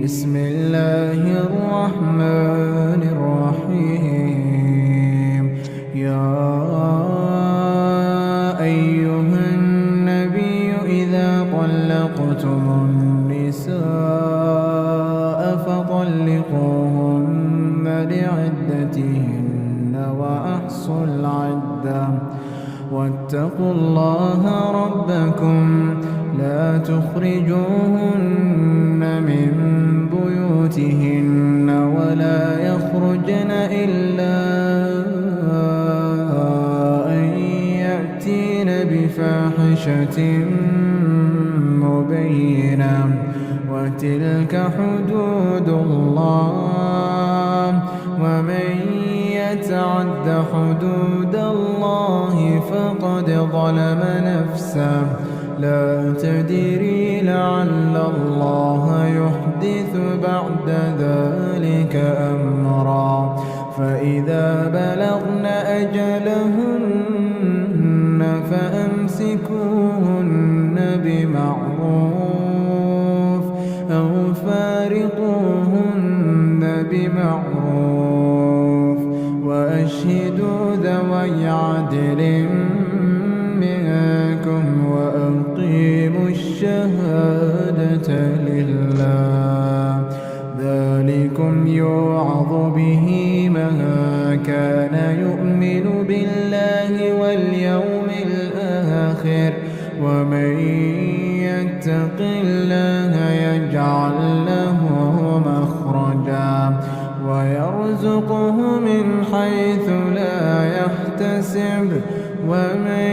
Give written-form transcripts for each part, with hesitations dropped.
بسم الله الرحمن الرحيم. يا أيها النبي إذا طلقتم النساء فطلقوهن لعدتهن وأحصوا العدة واتقوا الله ربكم لا تخرجوهن من بيوتهن ولا يخرجن إلا أن يأتين بفاحشة مبينة وتلك حدود الله ومن يتعد حدود الله فقد ظلم نفسه لا تدري لعل الله يحدث بعد ذلك أمرا فإذا بلغن أجلهن فأمسكوهن بمعروف أو فارقوهن بمعروف وأشهدوا ذوي عدل منكم وأقيموا الشهادة لله ذلكم يوعظ به من كان يؤمن بالله واليوم الآخر ومن يتق الله يجعل له مخرجا ويرزقه من حيث لا يحتسب ومن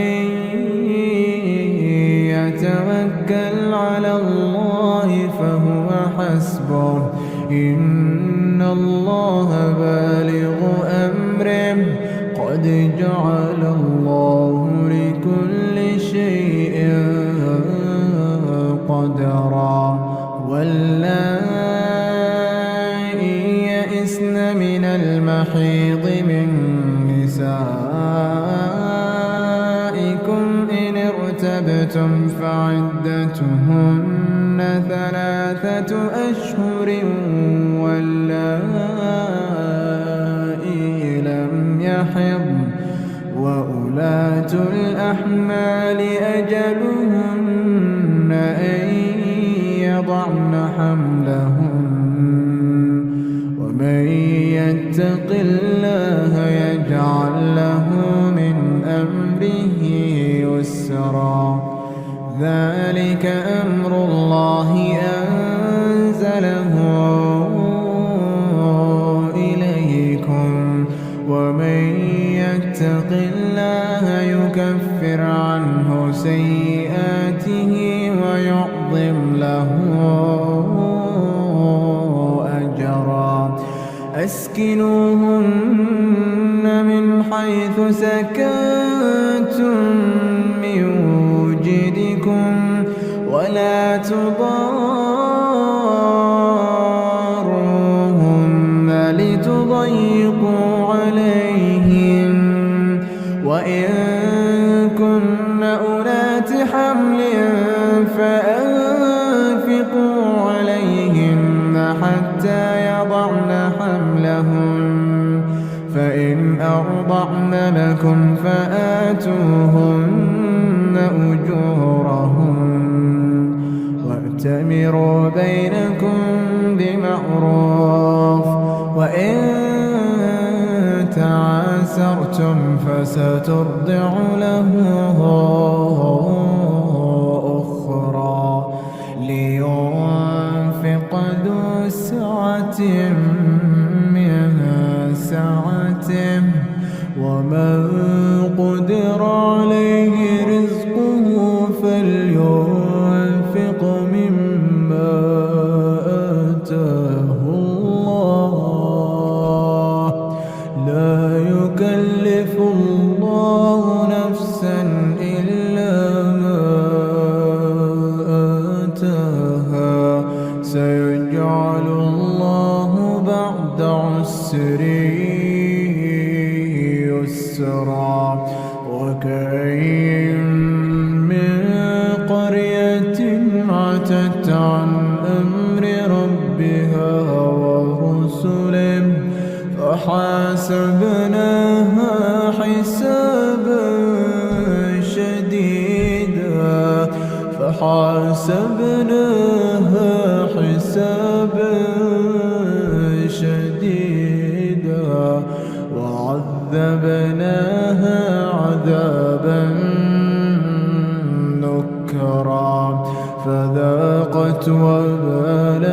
يتوكل على الله فهو حسبه إن الله بالغ أمره قد جعل الله لكل شيء قدرا واللائي يئسن من المحيض من نسائكم إن ارتبتم فعدتهن 3 أشهر واللائي لم يحضن وأولاة الأحمال أجلهن أن يضعن حملهن ومن يتق الله يجعل له من أمره يسرا ذلك أمر الله أنزله إليكم ومن يتق الله يكفر عنه سيئاته ويعظم له أجرا أسكنوهن من حيث سكنتم من وجدكم ولا تضاروهن لتضيقوا عليهم وإن كن أولات حمل فأنفقوا عليهن حتى يضعن حملهن فإن أرضعن لكم فآتوهن أجورهن وأتمروا بينكم بمعروف وإن تعاسرتم فسترضع له أخرى لينفق ذو سعة من سعته ومن قدر عليه رزقه فلينفق مما آتاه الله لا يكلف الله نفسا إلا ما آتاها سيجعل الله بعد عسر يسرا وكأين من قرية عتت عن أمر ربها فحاسبناها حسابا شديدا فحاسبناها حسابا شديدا وعذبناها عذابا نكرا فذاقت وبال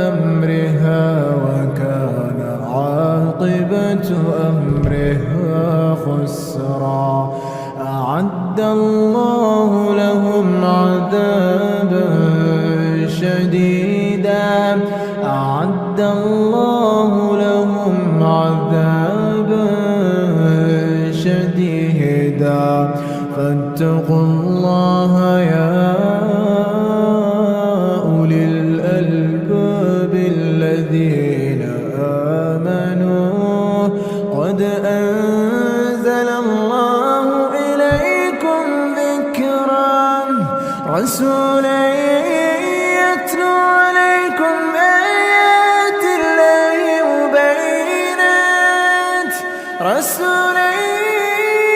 أمرها وكان عاقبة أمرها خسرا أعد الله لهم عذابا شديدا أعد الله لهم عذابا شديدا فاتقوا الله يا أولي الألباب الذين آمنوا قد أنزل الله إليكم ذكرا رسولا يتلو عليكم آيات الله مبينات رسولا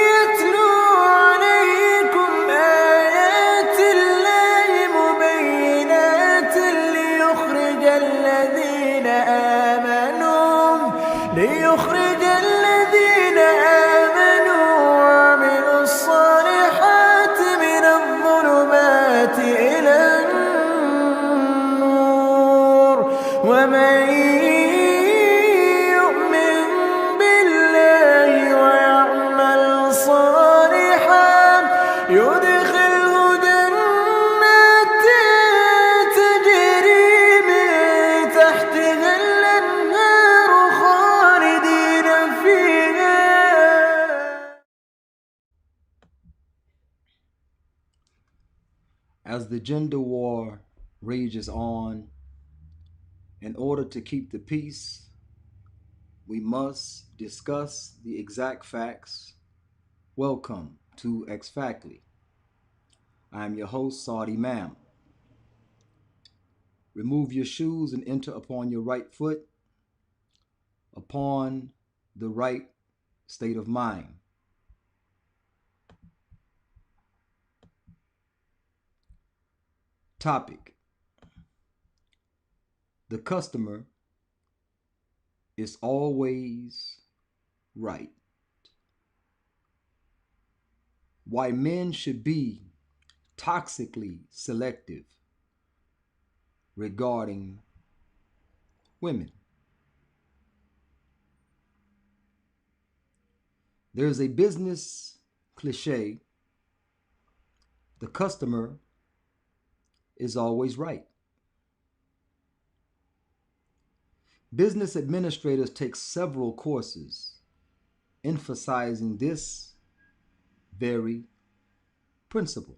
يتلو عليكم آيات الله مبينات ليخرج الذين آمنوا وعملوا الصالحات من الظلمات إلى النور ومن يؤمن بالله ويعمل صالحا يدخله جنات تجري من تحتها الأنهار خالدين فيها. As the gender war rages on, in order to keep the peace, we must discuss the exact facts. Welcome to EX-FAKTLY. I am your host, Saudi Mam. Remove your shoes and enter upon your right foot, upon the right state of mind. Topic: the customer is always right. Why men should be toxically selective regarding women. There's a business cliche: the customer is always right. Business administrators take several courses emphasizing this very principle.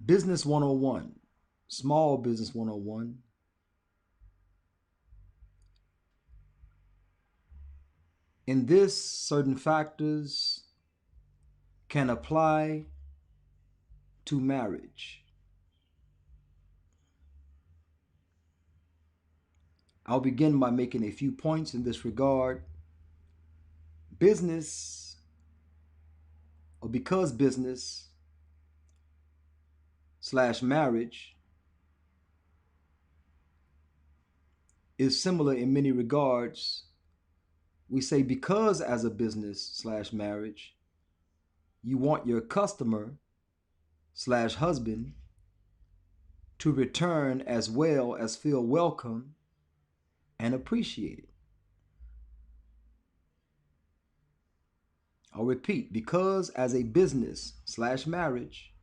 Business 101, Small Business 101. In this, certain factors can apply to marriage. I'll begin by making a few points in this regard. Business, or because business / marriage is similar in many regards, we say because as a business / marriage, you want your customer / husband to return as well as feel welcome and appreciated. I'll repeat, because as a business / marriage,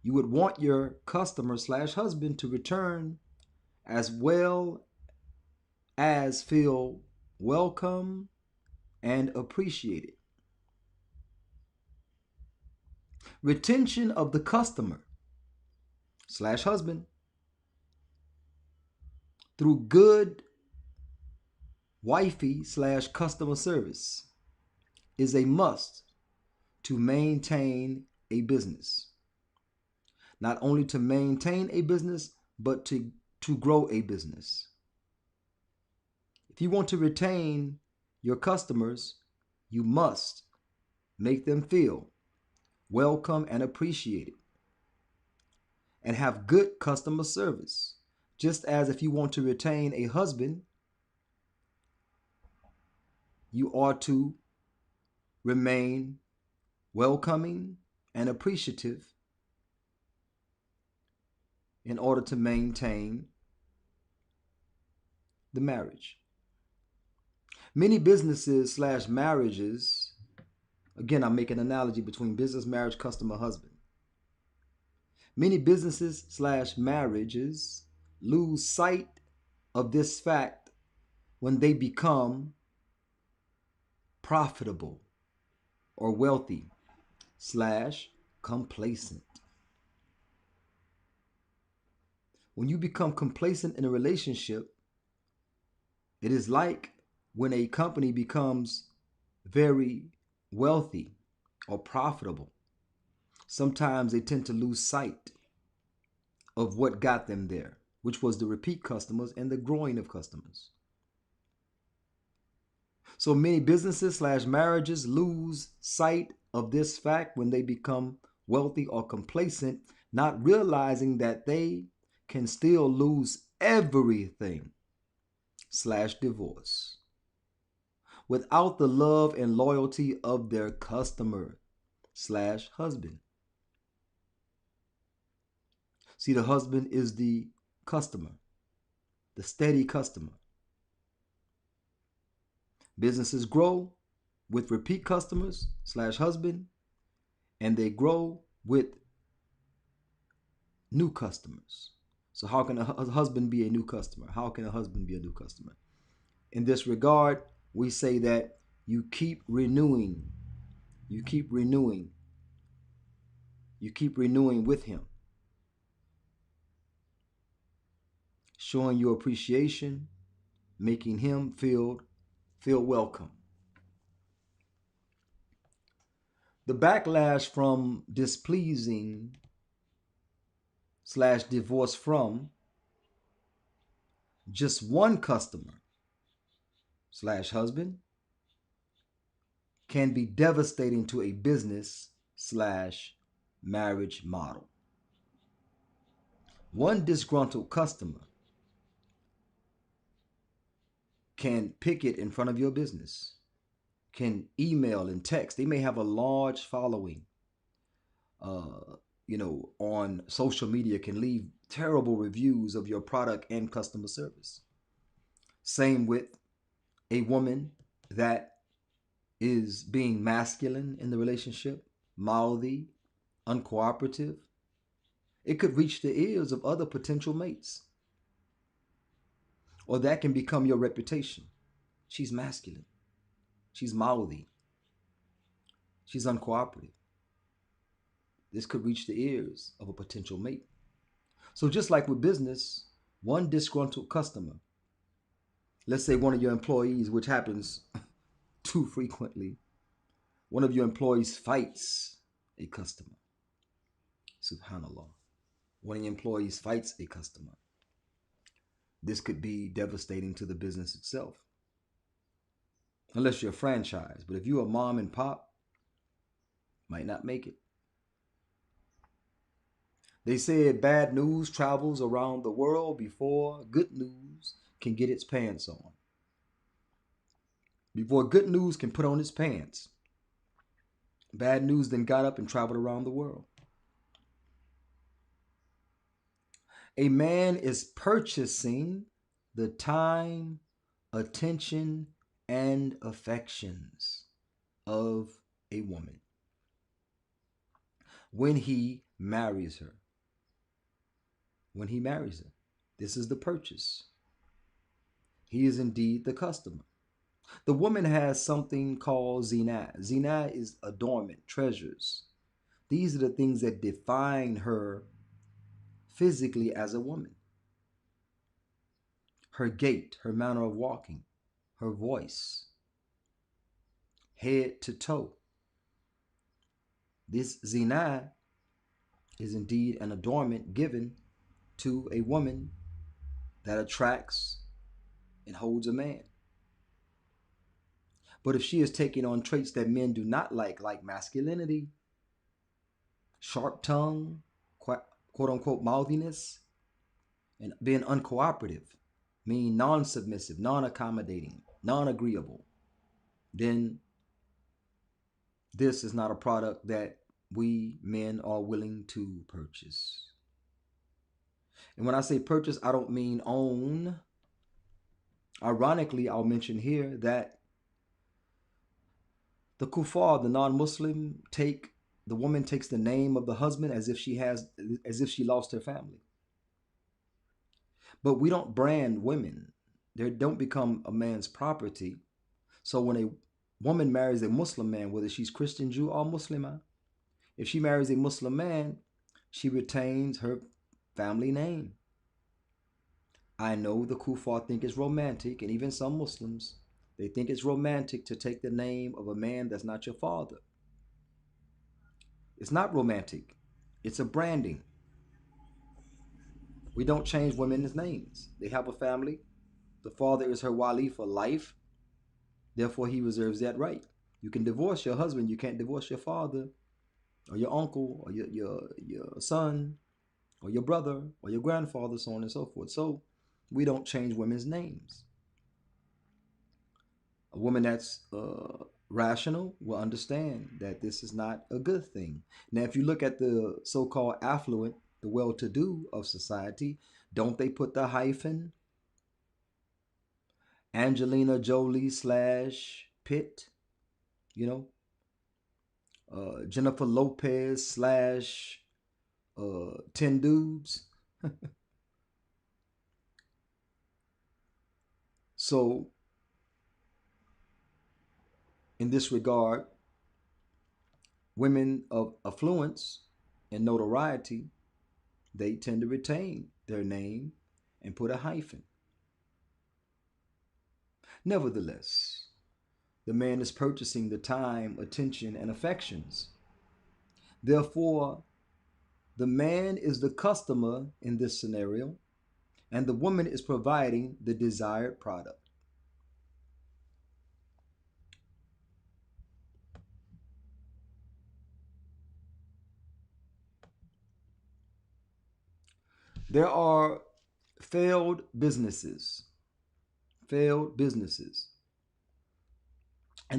you would want your customer / husband to return as well as feel welcome and appreciated. Retention of the customer / husband through good wifey / customer service is a must to maintain a business. Not only to maintain a business, but to grow a business. If you want to retain your customers, you must make them feel welcome and appreciated, and have good customer service. Just as if you want to retain a husband, you are to remain welcoming and appreciative in order to maintain the marriage. Many businesses slash marriages, again, I'm making an analogy between business, marriage, customer, husband. Many businesses slash marriages lose sight of this fact when they become profitable or wealthy slash complacent. When you become complacent in a relationship, it is like when a company becomes very wealthy or profitable. Sometimes they tend to lose sight of what got them there, which was the repeat customers and the growing of customers. So many businesses slash marriages lose sight of this fact when they become wealthy or complacent, not realizing that they can still lose everything slash divorce without the love and loyalty of their customer slash husband. See, the husband is the customer, the steady customer. Businesses grow with repeat customers slash husband, and they grow with new customers. So how can a husband be a new customer? How can a husband be a new customer? In this regard, we say that you keep renewing, you keep renewing, you keep renewing with him, showing your appreciation, making him feel welcome. The backlash from displeasing slash divorce from just one customer slash husband can be devastating to a business slash marriage model. One disgruntled customer can picket in front of your business, can email and text. They may have a large following, on social media, can leave terrible reviews of your product and customer service. Same with a woman that is being masculine in the relationship, mouthy, uncooperative. It could reach the ears of other potential mates. Or that can become your reputation. She's masculine. She's mouthy. She's uncooperative. This could reach the ears of a potential mate. So just like with business, one disgruntled customer, let's say one of your employees, which happens too frequently, one of your employees fights a customer. Subhanallah. One of your employees fights a customer. This could be devastating to the business itself. Unless you're a franchise. But if you're a mom and pop, might not make it. They said bad news travels around the world before good news can get its pants on. Before good news can put on its pants, bad news then got up and traveled around the world. A man is purchasing the time, attention, and affections of a woman when he marries her. When he marries her, this is the purchase. He is indeed the customer. The woman has something called zina. Zina is adornment, treasures. These are the things that define her physically as a woman. Her gait, her manner of walking, her voice, head to toe. This zina is indeed an adornment given to a woman that attracts and holds a man. But if she is taking on traits that men do not like masculinity, sharp tongue, quote unquote mouthiness, and being uncooperative, meaning non submissive, non accommodating, non agreeable, then this is not a product that we men are willing to purchase. And when I say purchase, I don't mean own. Ironically, I'll mention here that the kuffar, the non-Muslim, the woman takes the name of the husband as if she lost her family. But we don't brand women. They don't become a man's property. So when a woman marries a Muslim man, whether she's Christian, Jew, or Muslimah, if she marries a Muslim man, she retains her family name. I know the kuffar think it's romantic, and even some Muslims, they think it's romantic to take the name of a man that's not your father. It's not romantic. It's a branding. We don't change women's names. They have a family. The father is her wali for life. Therefore, he reserves that right. You can divorce your husband. You can't divorce your father or your uncle or your son or your brother or your grandfather, so on and so forth. So we don't change women's names. A woman that's rational will understand that this is not a good thing. Now, if you look at the so-called affluent, the well-to-do of society, don't they put the hyphen Angelina Jolie / Pitt, Jennifer Lopez / 10 dudes? So in this regard, women of affluence and notoriety, they tend to retain their name and put a hyphen. Nevertheless, the man is purchasing the time, attention, and affections. Therefore, the man is the customer in this scenario, and the woman is providing the desired product. There are failed businesses. And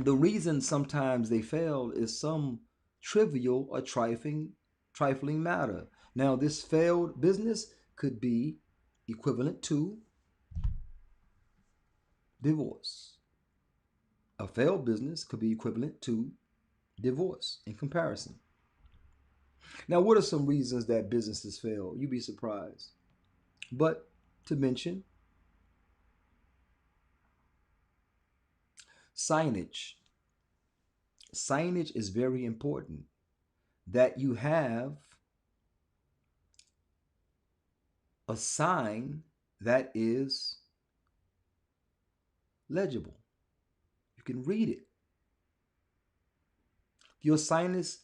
the reason sometimes they fail is some trivial or trifling matter. Now, this failed business could be equivalent to divorce. A failed business could be equivalent to divorce in comparison. Now, what are some reasons that businesses fail? You'd be surprised. But to mention, signage. Signage is very important, that you have a sign that is legible. You can read it. Your sign is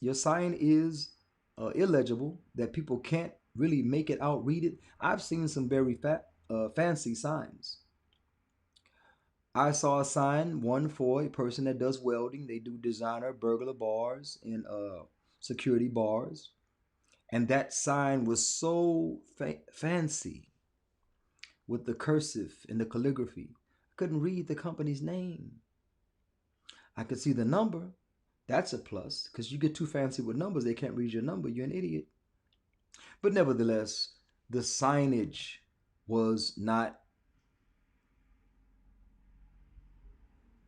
illegible, that people can't really make it out, read it. I've seen some very fancy signs. I saw a sign, one for a person that does welding. They do designer burglar bars and security bars. And that sign was so fancy with the cursive and the calligraphy. I couldn't read the company's name. I could see the number. That's a plus, because you get too fancy with numbers, they can't read your number. You're an idiot. But nevertheless, the signage was not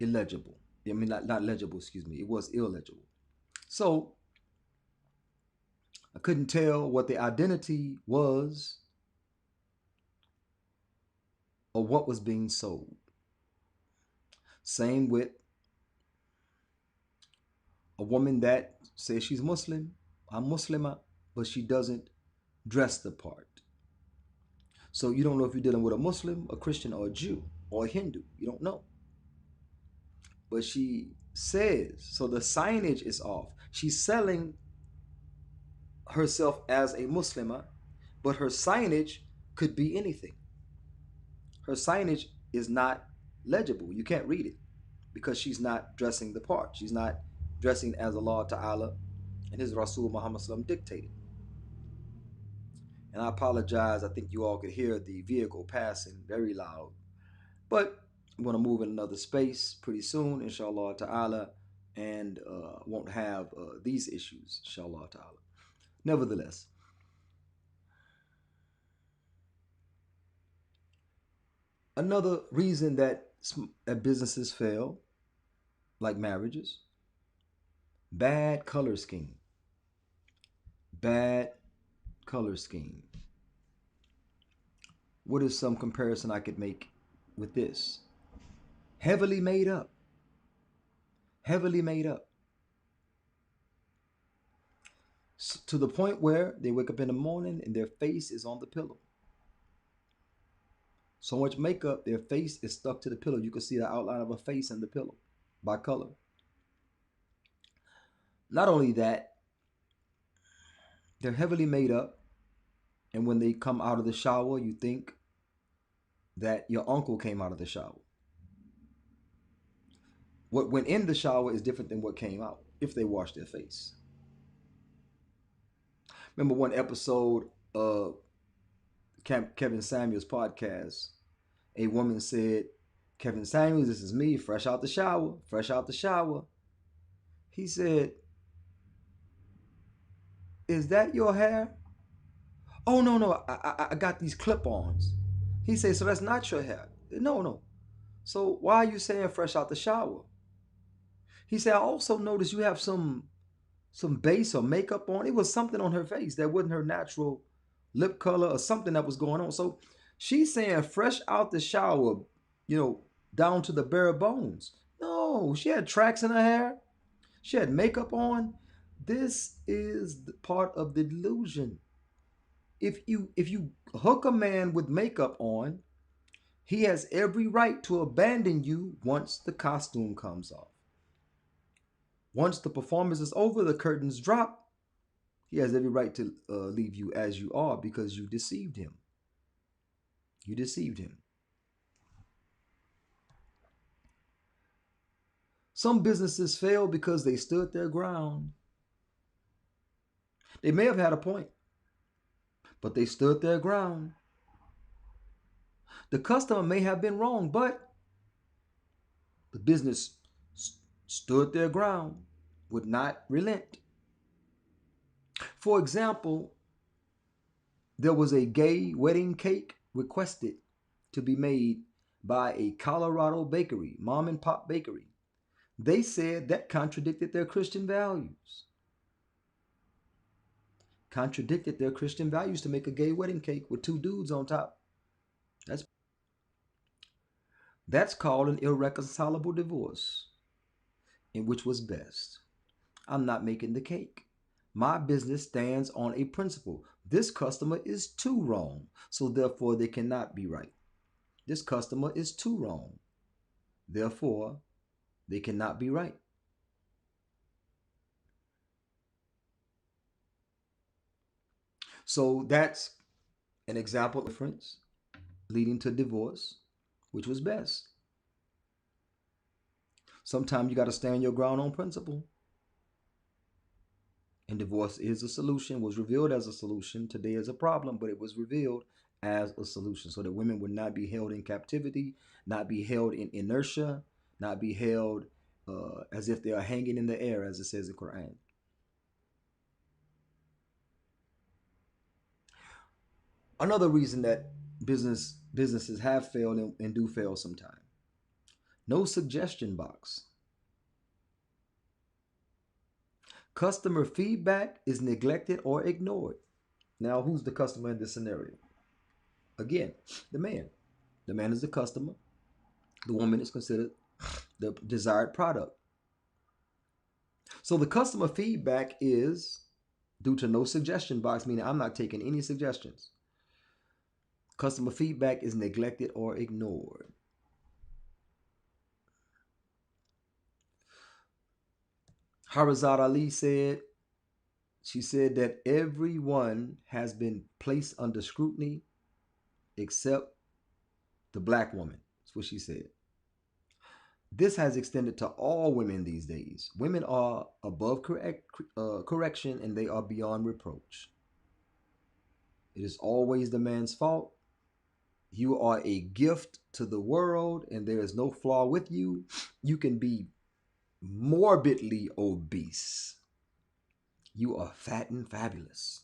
illegible. I mean, not legible, excuse me. It was illegible. So I couldn't tell what the identity was or what was being sold. Same with a woman that says she's Muslim, I'm Muslimah, but she doesn't dress the part. So you don't know if you're dealing with a Muslim, a Christian, or a Jew, or a Hindu. You don't know. But she says, so the signage is off. She's selling herself as a Muslimah, but her signage could be anything. Her signage is not legible. You can't read it because she's not dressing the part. She's not dressing as Allah Ta'ala and His Rasul Muhammad Sallam dictated. And I apologize, I think you all could hear the vehicle passing very loud. But I'm going to move in another space pretty soon, inshallah ta'ala, and won't have these issues, inshallah ta'ala. Nevertheless, another reason that businesses fail, like marriages, bad color scheme. Bad color scheme. What is some comparison I could make with this? Heavily made up. Heavily made up. To the point where they wake up in the morning and their face is on the pillow. So much makeup, their face is stuck to the pillow. You can see the outline of a face in the pillow by color. Not only that, they're heavily made up. And when they come out of the shower, you think that your uncle came out of the shower. What went in the shower is different than what came out if they wash their face. Remember one episode of Kevin Samuels' podcast, a woman said, "Kevin Samuels, this is me, fresh out the shower, fresh out the shower." He said, "Is that your hair?" "Oh, no, I got these clip-ons." He said, "So that's not your hair?" No. "So why are you saying fresh out the shower?" He said, "I also noticed you have some base or makeup on." It was something on her face that wasn't her natural lip color or something that was going on. So she's saying fresh out the shower, down to the bare bones. No, she had tracks in her hair. She had makeup on. This is the part of the delusion. If you hook a man with makeup on, he has every right to abandon you once the costume comes off. Once the performance is over, the curtains drop, he has every right to leave you as you are because you deceived him. You deceived him. Some businesses fail because they stood their ground. They may have had a point, but they stood their ground. The customer may have been wrong, but the business stood their ground, would not relent. For example, there was a gay wedding cake requested to be made by a Colorado bakery, mom and pop bakery. They said that contradicted their Christian values. Contradicted their Christian values to make a gay wedding cake with two dudes on top. That's called an irreconcilable divorce. And which was best? I'm not making the cake. My business stands on a principle. This customer is too wrong, so therefore they cannot be right. This customer is too wrong, therefore they cannot be right. So that's an example of difference leading to divorce, which was best. Sometimes you got to stand your ground on principle. And divorce is a solution, was revealed as a solution. Today is a problem, but it was revealed as a solution so that women would not be held in captivity, not be held in inertia, not be held as if they are hanging in the air, as it says in the Quran. Another reason that businesses have failed and do fail sometimes. No suggestion box. Customer feedback is neglected or ignored. Now, who's the customer in this scenario? Again, the man. The man is the customer. The woman is considered the desired product. So the customer feedback is due to no suggestion box, meaning I'm not taking any suggestions. Customer feedback is neglected or ignored. Harazad Ali said, She said that everyone has been placed under scrutiny except the black woman. That's what she said. This has extended to all women these days. Women are above correction and they are beyond reproach. It is always the man's fault. You are a gift to the world and there is no flaw with you. You can be morbidly obese. You are fat and fabulous.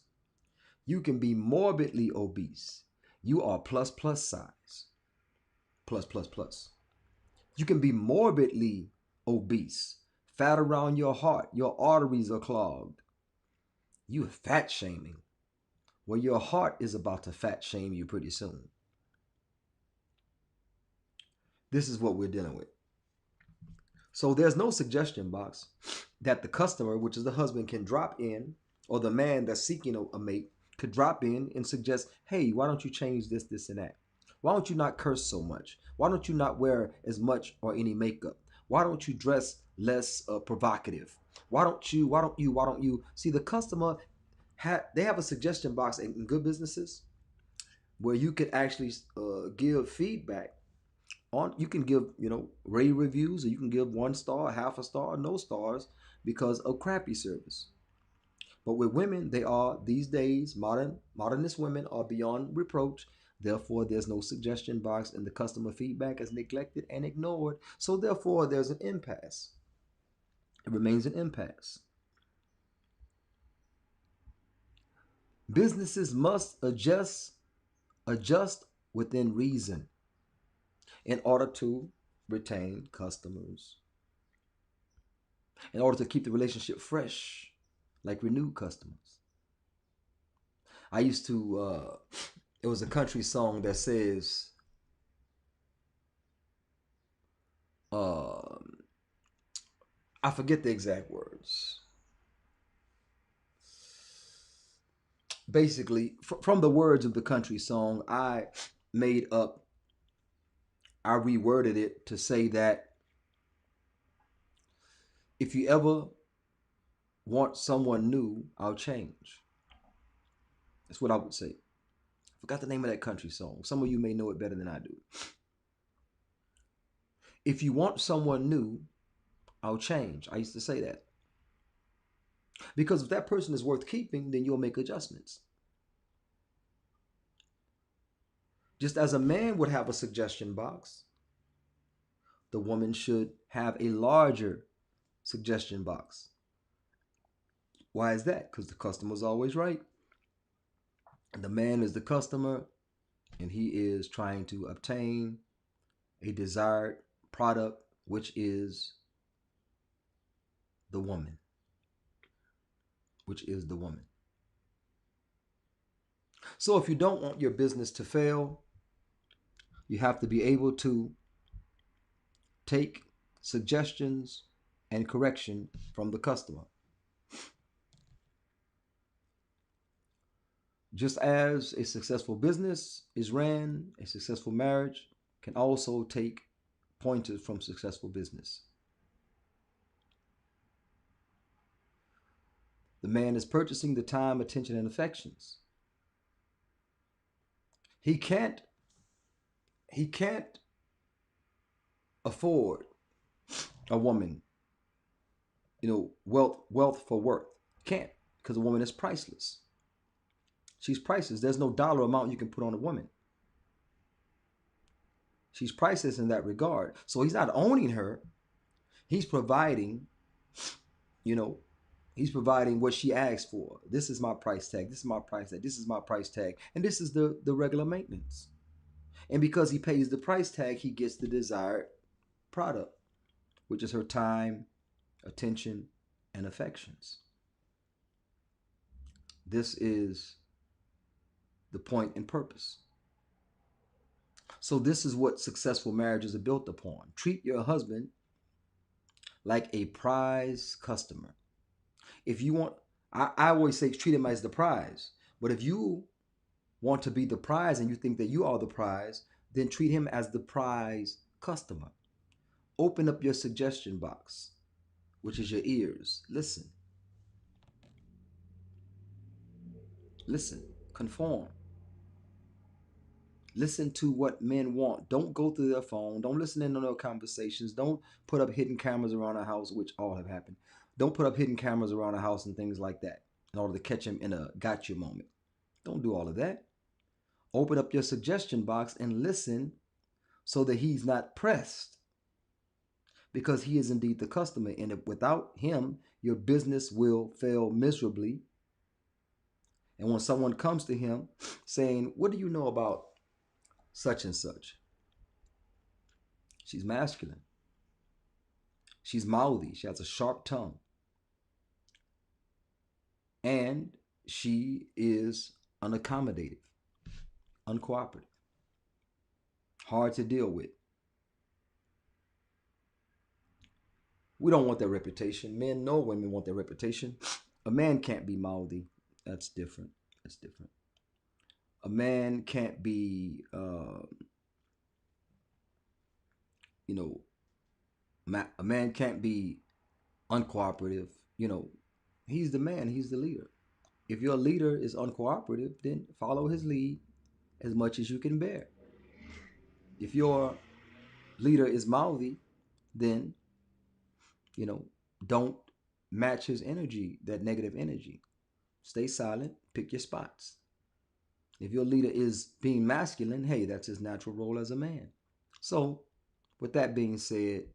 You can be morbidly obese. You are plus size. Plus. You can be morbidly obese. Fat around your heart. Your arteries are clogged. You are fat shaming. Well, your heart is about to fat shame you pretty soon. This is what we're dealing with. So there's no suggestion box that the customer, which is the husband, can drop in, or the man that's seeking a mate could drop in and suggest, hey, why don't you change this, this, and that? Why don't you not curse so much? Why don't you not wear as much or any makeup? Why don't you dress less provocative? Why don't you? See, the customer, they have a suggestion box in good businesses where you can actually give feedback on. You can give, rave reviews, or you can give 1 star, half a star, no stars because of crappy service. But with women, they are these days, modernist women are beyond reproach. Therefore, there's no suggestion box and the customer feedback is neglected and ignored. So therefore, there's an impasse. It remains an impasse. Businesses must adjust within reason in order to retain customers, in order to keep the relationship fresh, like renewed customers. I used to, it was a country song that says, I forget the exact words. Basically, from the words of the country song, I reworded it to say that if you ever want someone new, I'll change. That's what I would say. I forgot the name of that country song. Some of you may know it better than I do. If you want someone new, I'll change. I used to say that. Because if that person is worth keeping, then you'll make adjustments. Just as a man would have a suggestion box, the woman should have a larger suggestion box. Why is that? Because the customer's always right. The man is the customer, and he is trying to obtain a desired product, which is the woman. So if you don't want your business to fail, you have to be able to take suggestions and correction from the customer. Just as a successful business is ran, a successful marriage can also take pointers from successful business. The man is purchasing the time, attention, and affections. He can't afford a woman, wealth for worth. Can't, because a woman is priceless. She's priceless. There's no dollar amount you can put on a woman. She's priceless in that regard. So he's not owning her. He's providing, he's providing what she asked for. This is my price tag. This is my price tag. This is my price tag. And this is the regular maintenance. And because he pays the price tag, he gets the desired product, which is her time, attention, and affections. This is the point and purpose. So this is what successful marriages are built upon. Treat your husband like a prize customer. If you want, I always say treat him as the prize. But if you want to be the prize and you think that you are the prize, then treat him as the prize customer. Open up your suggestion box, which is your ears. Listen. Listen, conform. Listen to what men want. Don't go through their phone. Don't listen in on their conversations. Don't put up hidden cameras around the house, which all have happened. Don't put up hidden cameras around the house and things like that in order to catch him in a gotcha moment. Don't do all of that. Open up your suggestion box and listen so that he's not pressed, because he is indeed the customer. And if without him, your business will fail miserably. And when someone comes to him saying, "What do you know about such and such?" She's masculine. She's mouthy. She has a sharp tongue. And she is unaccommodative, uncooperative, hard to deal with. We don't want that reputation. Men know women want that reputation. A man can't be mouthy. That's different. That's different. A man can't be, you know, a man can't be uncooperative. You know, he's the man. He's the leader. If your leader is uncooperative, then follow his lead as much as you can bear. If your leader is mouthy, then, you know, don't match his energy, that negative energy. Stay silent, pick your spots. If your leader is being masculine, hey, that's his natural role as a man. So, with that being said,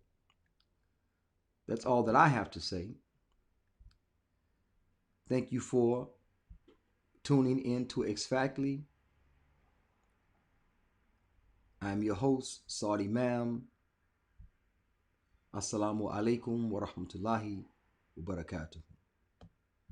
that's all that I have to say. Thank you for tuning in to EX-FAKTLY. I'm your host, Saudi Mam. Assalamu alaikum wa rahmatullahi wa barakatuh.